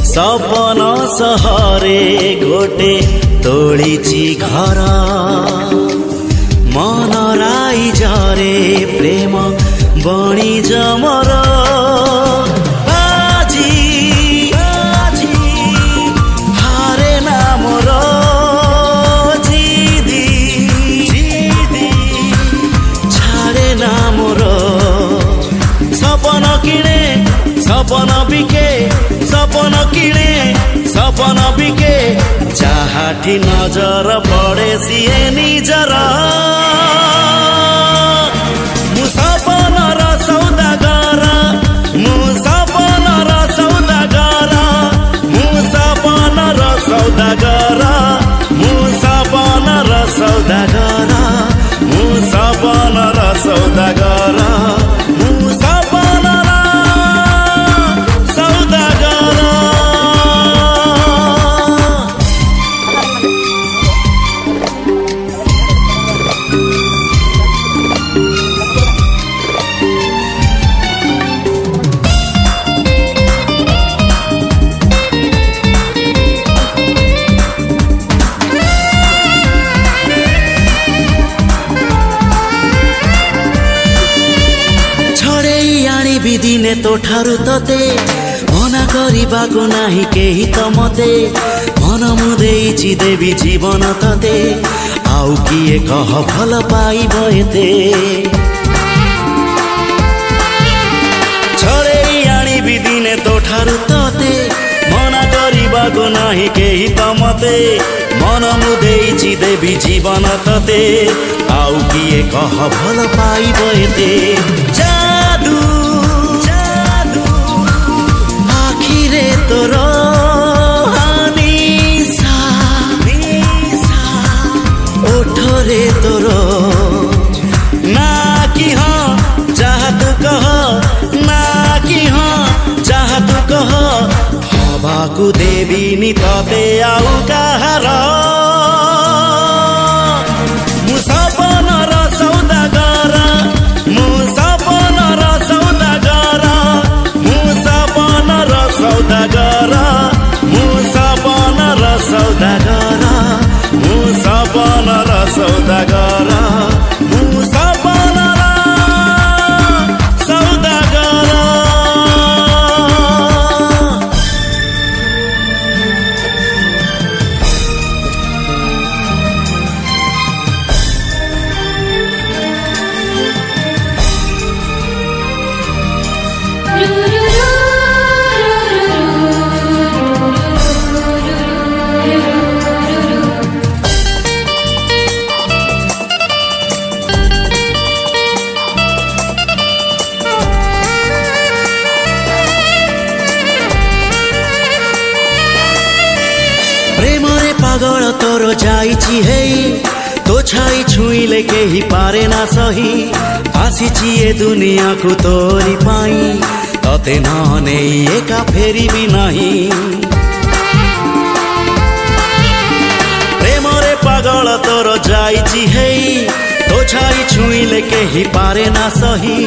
सपन सहरे गोटे तोलिची घर मन राई जरे प्रेम बणी जमर आजी हारे ना मोर जिदी छाड़े ना मोर सपन किणे सपन बिके सपन किणे सपन बिके जाहाठी नजर पड़े सीए निजर मु सपनर सौदागर मु सपनर सौदागर मु सपनर सौदागर मु सपनर सौदागर मु सपनर सौदागर मु सपनर दिने तो ठारू तते मना करिबा को नाही केही त मते मन मु देइछि देवी जीवन तते आउ किए कह भल पाइब एते छड़े आनी दिने तो ठारू तते मना करिबा को नाही केही त मते मन मु देइछि देवी जीवन तते आउ किए कह भल पाइब एते जादू तोर निशा ओठरे तोर ना कि हाँ जहाँ तू कह ना कि हाँ जहाँ तू कह हवा को देवी नी तबे आउ कहार मु सपनर सौदागर मु सपनर सौदागर मु सपनर सौदागर मु सपनर सौदागर मु सपनर सौदागर मु सपनर सौदागर प्रेमरे पागल तोर जाइछि हेई तो छाई छुईले केही पारे ना सही आसिछि ए दुनिया को तोरी पाई तते न नेई एका फेरी भी नाही प्रेमरे पागल तोर जाइछि हेई तो छाई छुईले केही पारे ना सही।